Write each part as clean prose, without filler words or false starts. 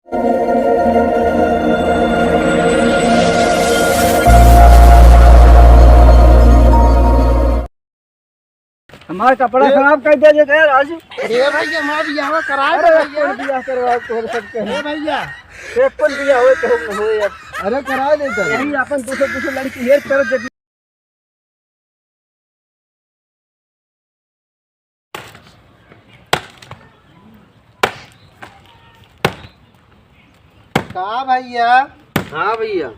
हमारा कपड़ा खराब कर दे गए राजू। अरे भैया हमारा बियाह कराए बियाह करवा तोर सबके है भैया। पेपर बियाह होए तो होए अब। अरे करा देता यही अपन दूसरे लड़की हेर कर जब का भैया। हाँ भैया,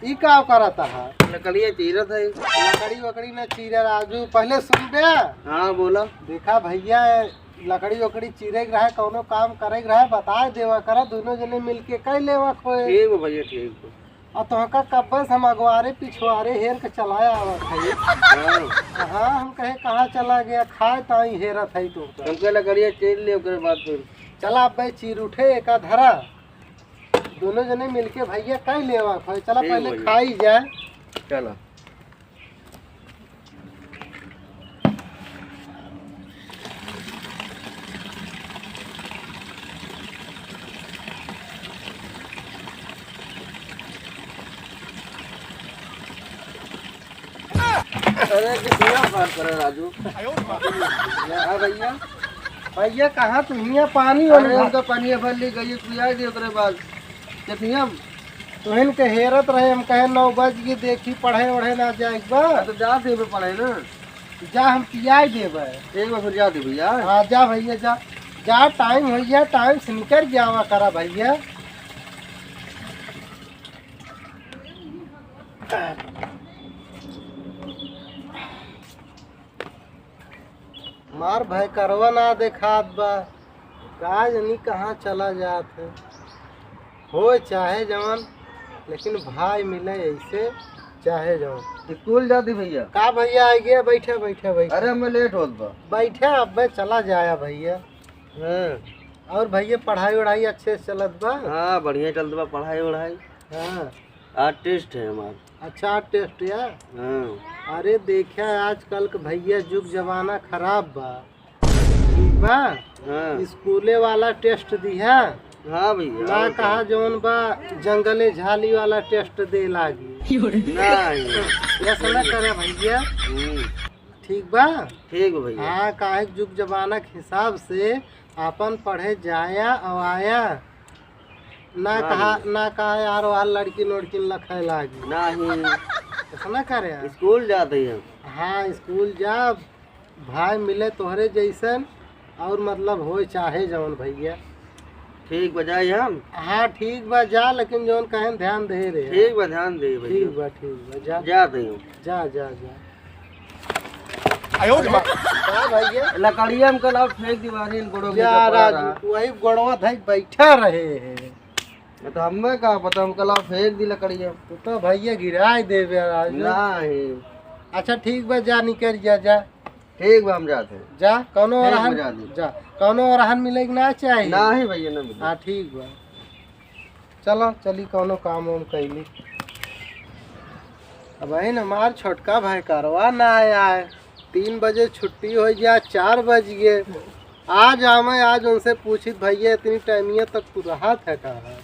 ई का करता है? लकड़िया चीरत है। लकड़ी वकड़ी न चीरे राजू, पहले सुन बे। हाँ बोला। देखा भैया, लकड़ी वकड़ी चीरे के रहे, कौनो काम करे के रहे बता देवा करा, दोनों जने मिलके कह लेवा खोए। ठीक है भैया, ठीक है। और तुहका कब्बे से हम अगवारे पिछवारे हेर के चलाया आवत है। हाँ, हाँ हम कहे कहाँ चला गया, खाए ताई हेरत है तू। हमके लकड़िया चीर ले, ओकरे बाद फिर चला अब भाई चीर उठे एका धरा, दोनों जने मिलके भैया कह लेवा खोए। चला ठीक पहले भैया। खाई जाए। चलो। अरे कितना बात करे राजू। हाँ भैया। भैया कहाँ तुम्हें पानी अरे हमका पानी भर ली गई, पिया दे ओकरे बाद कितनी तुहन के हेरत रहे, हम कहे 9 बज गए, देखी पढ़े वढ़े ना जाए बा। तो जा दे पड़े ना। जा हम पियाई देबे। एक बार फिर जा दे भैया। हाँ जा भैया जा जा, टाइम हो गया, टाइम से निकल जावा करा भैया। मार भाई करवा ना देखात बा, गाज नहीं कहाँ चला जात है। हो चाहे जवान, लेकिन भाई मिले ऐसे चाहे जवान। स्कूल जाती भैया। का भैया आ गया, बैठे बैठे बैठे अरे हमें लेट होत बा। बैठे, अब मैं चला जाया भैया। हाँ और भैया पढ़ाई वढ़ाई अच्छे से चलत बा? हाँ, बढ़िया चलत बा पढ़ाई वढ़ाई। हाँ आज टेस्ट है हमारा। अच्छा टेस्ट या? हाँ अरे देखा आजकल के भैया जुग जमाना खराब बा, ठीक बा। हाँ स्कूले वाला टेस्ट दिया हाँ भैया। ना, कहा जौन बा जंगले झाली वाला टेस्ट दे लागी। नहीं। ऐसा ना करे भैया, हम्म, ठीक बा। ठीक है भैया। हाँ काहे के जुग जमाना के हिसाब से अपन पढ़े जाया और आया, ना कहा यार वाल लड़की लड़की लखे लागी। नहीं, ऐसा ना करे। स्कूल जाते हैं। हाँ स्कूल जा, भाई मिले तोहरे जैसन, और मतलब हो चाहे जौन भैया। ठीक बजाई हम। हाँ ठीक बा जा, लेकिन जौन कहें ध्यान दे रे। ठीक बा, ध्यान दे ठीक भैया। बा ठीक बा जा जाते हूँ। जा जा जा। का भैया लकड़िया में कल आप फेंक दीवानी गोड़ों के जा कपड़ा रहा। राजू, वही गोड़वा धई बैठा रहे हैं। तो हमें का पता, हम कल आप फेंक दी लकड़िया। तू तो भैया गिराई देवे राजू। नहीं। अच्छा ठीक बा जा, निकल जा जा ठीक बा, हम जाते हैं। जा। कौनो ठीक रहन बजा दी। जा, कौनो रहन मिले कि ना चाहिए? नहीं भैया, ना मिले। हाँ ठीक बा, चलो चली कौनो काम वाम कैली। अब है ना हमार छोटका भाई करवा ना आया है, 3 बजे छुट्टी हो गया, 4 बज गए। आज आवे, आज उनसे पूछी भैया इतनी टाइमिया तक तू रहा था कहाँ?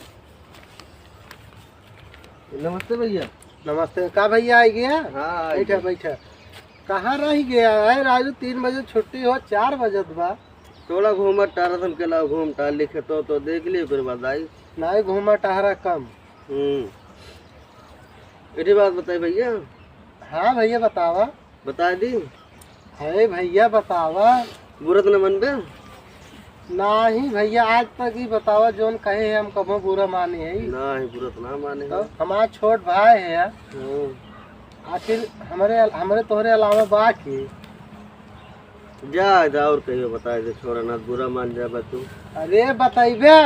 नमस्ते भैया। नमस्ते। का भैया आ गया? हाँ बैठा बैठा। कहाँ रह गया है राजू? 3 बजे छुट्टी हो, 4 बजत बा। थोड़ा घूमा टहरा था, के लाओ घूम टहल लिखे तो देख लिए फिर बाद आई। नहीं घूमा टहरा कम। इतनी बात बताई भैया। हाँ भैया बतावा। बता दी। है भैया बतावा। बुरा तो न मन पे। नहीं भैया आज तक ही बतावा, जोन कहे है हम कभी बुरा माने है। नहीं, बुरा तो ना माने। तो हमारा छोट भाई है, आखिर हमारे तोहरे अलावा बाकी। जा और कहियो बता दे, छोड़ा ना बुरा मान जा बा तू। अरे बताइबे,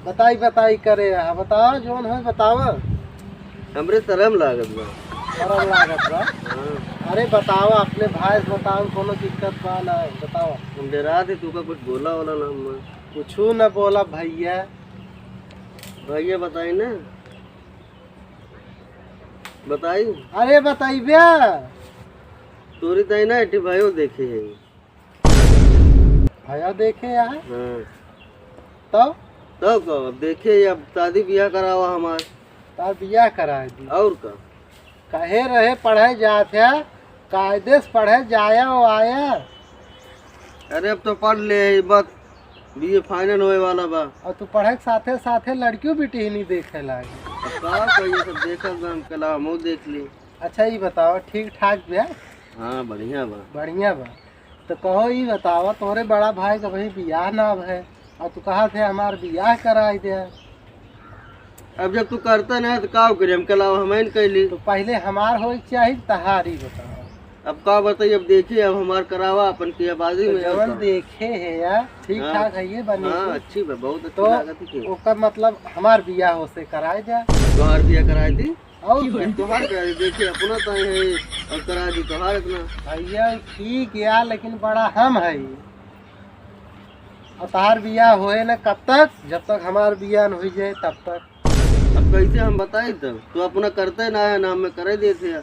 बताई करे। हाँ बताओ जोन है बतावा। हमरे शर्म लागत बा। शर्म लागत बा? हाँ। अरे बताओ अपने भाई से बताओ, कोनो दिक्कत बा ना? बताओ। हम डरा थे तू का कुछ बोला वाला ना हम। कुछ न बोला भैया। भैया बताई ना, बताई। अरे बताइबे। तोरी ताई ना एटी भाइयों देखे है। भैया देखे यहाँ हाँ। तो तो कहो अब देखिए अब शादी ब्याह करावा हमार तार बियाह करा दी और का कहे रहे पढ़े जाते कायदे से पढ़े जाया वो आया। अरे अब तो पढ़ ले बस बीए फाइनल होए वाला बा। और तू पढ़े के साथे साथे लड़कियों बेटी ही नहीं देखे लागी। अब का कहिए सब देखल बा हम कला हमहू देख ली। अच्छा ये बताओ ठीक ठाक बा? हाँ बढ़िया बा। बढ़िया बा। तो कहो ये बताओ तोरे बड़ा भाई का भाई बियाह ना है और तू कहा थे हमार बियाह करा दे। अब जब तू करता ना तो का करी हम कला हमें कैली। तो पहले हमार हो चाहिए तहारी बताओ। अब का बताइए अब देखिए अब हमार करावा अपन की आबादी तो में जवन देखे है यार ठीक हाँ। ठाक है ये बनी। हाँ अच्छी बा बहुत अच्छी तो लागत है। ओकर मतलब हमार बियाह हो से कराए जा तोहार बियाह कराई दी और तोहार करा दी देखिए अपना तो है और करा दी तोहार इतना। भैया ठीक यार लेकिन बड़ा हम है और तहार बियाह होए ना कब तक? जब तक हमार बियाह न हो जाए तब तक। अब कैसे हम बताई तब तू अपना करते ना है ना हमें करे देते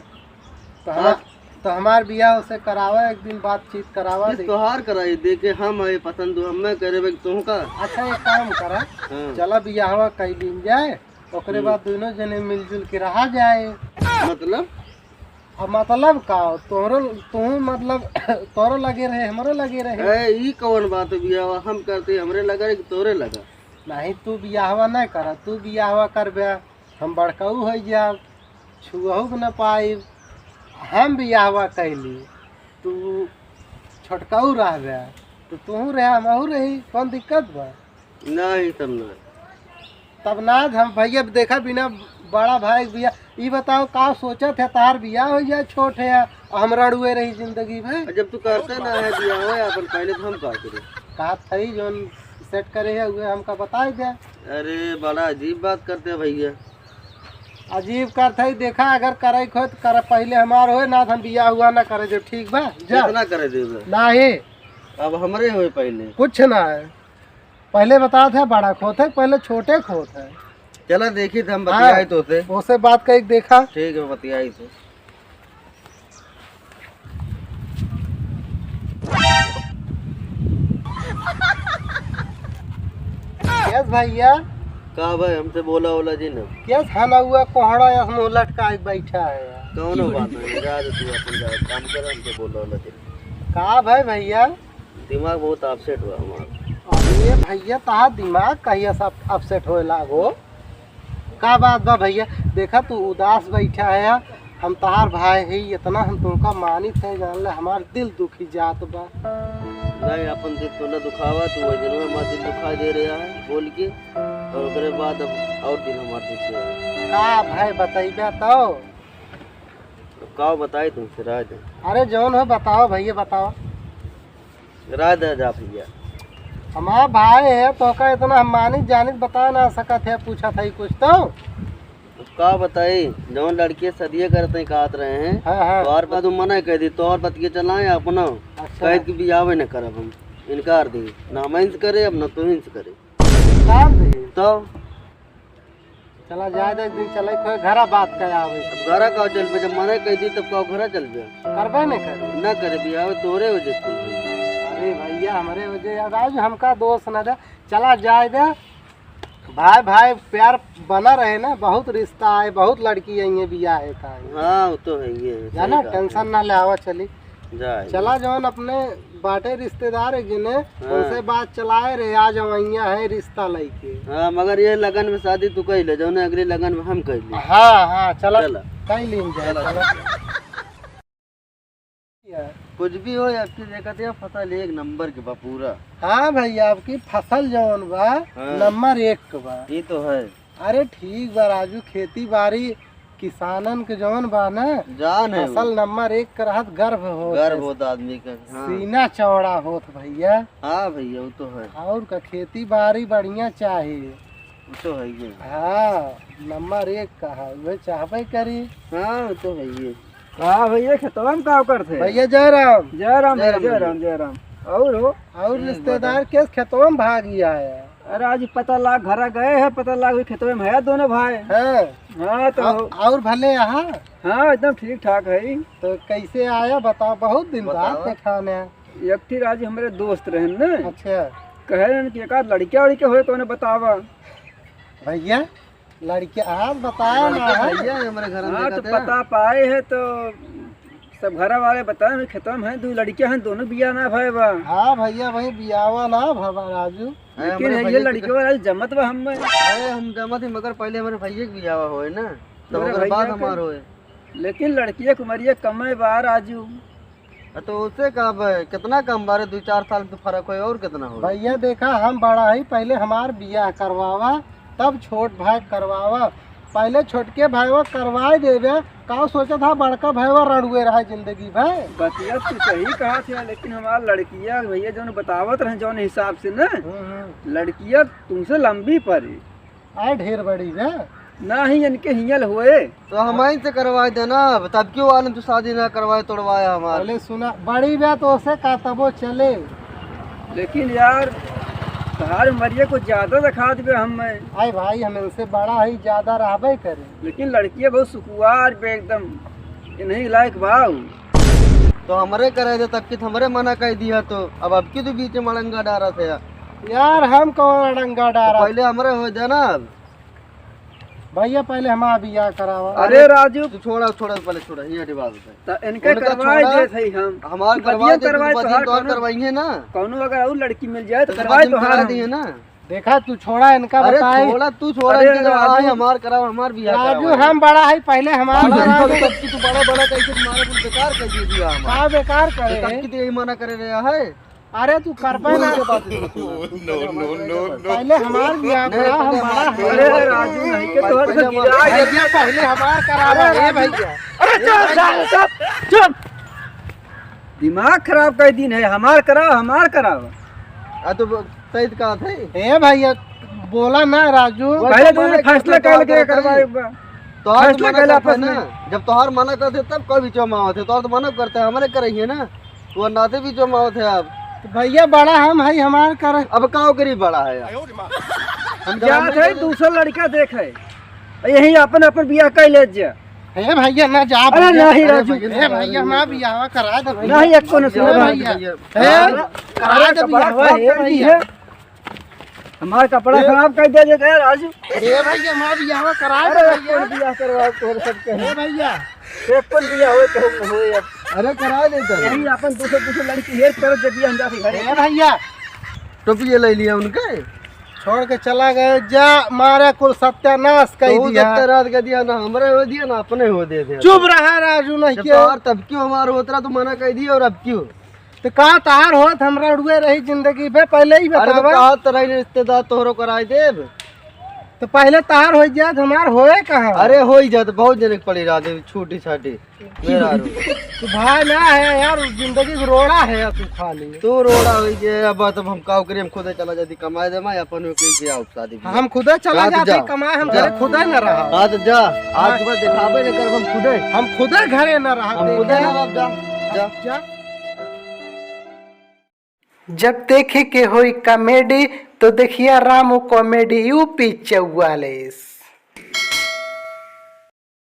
तो हमार बियाह उसे करावा एक दिन बातचीत करावा दे। तोहार कराई दे के हम है पसंद हमें करे तुम का। अच्छा एक काम करा हाँ। चला बियाहवा कई दिन जाए ओकरे बाद दोनों जने मिलजुल के रहा जाए। मतलब अब मतलब का तोहरो तू मतलब तोरो लगे रहे हमरो लगे रहे। ई कौन बात है बियाह हम करते हमरे लगा कि तोरे लगा। नहीं तू बियाहवा नहीं करा तू बियाहवा करबे हम बड़काऊ हो जाब छुअहू न पाई। हम बियाहवा कैली तू छोटकाऊ रहबे तो तू रहे हमहू रही कौन दिक्कत बा? नहीं तब ना तब ना हम भैया देखा बिना बड़ा भाई बिया ये बताओ का सोचा थे तार बियाह हो जाए छोट है और हम रड़ुए रही जिंदगी भर। जब तू करते ना है बियाह हो अपन पहले तो हम का करे कहा थी जो सेट करे है हुए हमका बता दे। अरे बड़ा अजीब बात करते हैं भैया। अजीब कर थी देखा अगर करे खो तो कर पहले हमार हो ना हम बियाह हुआ ना करे जो ठीक बा जा कितना करे देबे ना ही अब हमरे होए पहले कुछ ना है पहले बता थे बड़ा खोत है पहले छोटे खोत है। चला देखी थे हम बतियाई तो थे उससे बात कही देखा ठीक है बतियाई थे। यस भैया का भाई हमसे बोला ओला जी ने यस खाना हुआ कोहड़ा या हम लटका के बैठा है कौन बात नहीं जा तू अपन जा काम कर हमसे बोला ओला जी का भाई भैया दिमाग बहुत अपसेट हुआ हमारा। अरे भैया तार दिमाग कहिया सब अपसेट होए लागो का बात बा भैया देखा तू उदास बैठा है हम तार भाई है इतना हम तुमका मानित है जान ले हमार दिल दुखी जात बा। नहीं अपन दिल तो न दुखावा तू वही दिन में हमारा दिल दुखाई दे रहा है बोल के और उसके बाद अब और दिन हमारे दुख से का भाई बताइबे तो का बताई तुमसे राय दे। अरे जौन हो बताओ भैया बताओ राय दे जा भैया हमारा भाई है तो का इतना हम मानित जानित बता ना सकत है पूछा था कुछ तो का बताई जौन लड़के सदिये करते कहत रहे हैं हाँ तो और बात मना कह दी तो और बतिये चलाए अपना अच्छा कह के बियाह न करब हम इनकार दी ना हम इंस करे अब न तो इंस करे कर दे तो चला जाए एक दिन चले कोई घरा बात कर आवे घरा का चल पे जब मना कह दी तब का घरा चल पे करबे नहीं करे न करे बियाह तोरे वजह से। अरे भैया हमारे वजह आज हमका दोस्त न दे चला जाए दे भाई भाई प्यार बना रहे ना बहुत रिश्ता है बहुत लड़की है ये बियाह है का हाँ वो तो है ये जाना टेंशन ना ले आवा चली जाए चला जौन अपने बाटे रिश्तेदार है जिन्हें उनसे बात चलाए रहे आज वैया है रिश्ता लेके। हाँ मगर ये लगन में शादी तू कह ले जो अगले लगन में हम कह ले। हाँ हाँ चला चला। कहीं लीन जाए चला। कुछ भी हो आपकी देखते हैं फसल एक नंबर के बा पूरा। हाँ भैया आपकी फसल जौन बा हाँ। नंबर 1 के बा। ये तो है अरे ठीक बा राजू खेती बाड़ी किसानन के जौन बा ना जान है फसल नंबर 1 के रहत गर्व हो गर्व होता आदमी का। हाँ। सीना चौड़ा होत भैया। हाँ भैया वो तो है और का खेती बाड़ी बढ़िया चाहिए वो तो है ये। हाँ नंबर 1 का है वह चाहबे करी। हाँ वो तो है ये। हाँ भैया खेतवा में का करते भैया जय राम जय राम जय राम जय राम जय राम। और हो और रिश्तेदार के खेतों में भाग गया है। अरे आज पता लाग घर गए हैं पता लाग खेतवे में है दोनों भाई। हाँ हाँ तो और भले यहाँ हाँ एकदम ठीक ठाक है। तो कैसे आया बताओ बहुत दिन बाद बताओ। देखा ने। एक थी आज हमारे दोस्त रहे ना अच्छा कहे न कि एकाध लड़किया वड़किया होए तो बतावा। भैया लड़के आप बताया ना है। भैया हमारे घर में हाँ तो देखा था। पता पाए है तो सब घर वाले बताए मैं खेतवा में है 2 लड़कियां हैं, दोनों बिया ना भाई बा। हाँ भैया वही बियावा ना भवा राजू। लेकिन है ये लड़कियों वाला जमत बा हम में। अरे हम जमा थे मगर पहले हमारे भैया के बियाह होए ना, तब मेरे ओकर बाद भैया के- हमार होए। लेकिन लड़किया कुमरिया कमे बा राजू। तो उससे का कितना कम बारे 2-4 साल तो फर्क होए और कितना हो। भैया देखा हम बड़ा ही पहले हमार बियाह करवावा तब छोट भाई करवावा। पहले छोटके भाईवा करवाए देवे का सोचा था बड़का भाईवा रणुए रहा जिंदगी भर। बतिया तो सही कहा था, लेकिन हमार लड़किया भैया जो बतावत रहे जौन हिसाब से ना लड़किया तुमसे लंबी पड़ी आए ढेर बड़ी है ना ही इनके हियल हुए। तो हम ही से करवाए देना, तब क्यों आने तू शादी ना करवाए तोड़वाया हमारे। पहले सुना बड़ी ब्याह तो उसे का तबो चले। लेकिन यार तहार उमरिया को ज्यादा दिखा देवे हम में। आई भाई हम इनसे बड़ा ही ज्यादा रहबे करे। लेकिन लड़कियां बहुत सुकुआर पे एकदम ये नहीं लायक भाव। तो हमारे करे दे तब कि हमारे मना कर दिया, तो अब की तो बीच में मलंगा डारा थे यार हम कौन अड़ंगा डारा। पहले हमारे हो जाए ना। भैया पहले हमारा बियाह करावा। अरे राजू तू छोड़ा पहले छोड़ा ये हटी बात है। तो इनके उनका करवाए छोड़ा, दे सही हम हमार बदिया करवा दे करवाए तो तो हर और करवाएंगे ना। कौनो अगर और लड़की मिल जाए तो तो करवाए तो करा हर दिए ना। देखा तू छोड़ा इनका अरे बताए। छोड़ा तू छोड़ा अरे इनके जो राजू- आए हमार कराओ हमार बियाह राजू कराओ। हम बड़ा है पहले हमारा बड़ा करावा। है, तब की तू बड़ा कैसे तुम्हारे को बेकार कर दिए दिया हमार। का बेकार तो करे तब की तो यही मना करे रहा है। अरे तू कर पाए ना। पहले हमार बियाह करा हम बड़ा है। अरे राजू नहीं के तोहर से गिरा भैया पहले हमार करावा रे भैया। अरे चुप दिमाग खराब कर दिन है। हमार कराओ हमार कराओ। आ तो तैत का थे ए भैया बोला ना राजू। पहले तुमने फैसला कर के करवाए बा। तो आज फैसला मना कर करते आपस ना, जब तोहार मना करते तब कोई भी चौमाव थे। तो मना करते हैं हमारे करेंगे ना, तो नाते भी चौमाव थे। अब भैया बड़ा हम है हमार कर। अब काओ गरीब बड़ा है यार। हम क्या थे दूसरा लड़का देखे यही अपन अपन बियाह कर ले जा। ए भैया ना जा। अरे नहीं राजू ए भैया हमारा बियाह करा दे भैया। नहीं एक को न सुनो भैया। करा दे भैया। हमारा कपड़ा खराब कर दे जे राजू। ए भैया हमारा बियाह करा अरे दे एक को बियाह करवा तोर सबके ए भैया। एक को बियाह होए तो हम होए। अब अरे करा देते यही अपन दूसरे लड़की हेर कर जब बियाह हम जाते घरे। ए भैया टोपी ले लिया उनके, छोड़ के चला गए जा मारे कुल सत्यानाश कर तो दिया। रात का दिया ना हमारे हो दिया ना अपने हो दे दिया। चुप रहा राजू नहीं जब क्यों। तोहार तब क्यों हमारा होता तो मना कर दिया और अब क्यों। तो कहा तार होत हमरा उड़ुए रही जिंदगी पे पहले ही अरे तो बतावा। कहा तरह रिश्तेदार तोहरो कराए देव। तो पहले तार हो जाए हमार होए कहाँ। अरे हो ही जाते बहुत जने पड़ी रात छोटी छाटी मेरा रो। तू भाई ना है यार जिंदगी को रोड़ा है तू खाली। तू रोड़ा हो गए अब तब हम काव करिए हम खुद चला जाती कमाए दे मैं अपन के आओ शादी ब्याह। हम खुदा चला रात जाते जा। कमाए हम जा। घरे खुदा न रहा। हाँ तो जा आज के बाद दिखावे न कर हम खुदे हम खुदा घरे न रहा। हम खुदे ना बाप जा जा जा। जब देखे के होई कॉमेडी तो देखिए रामू कॉमेडी यूपी 44।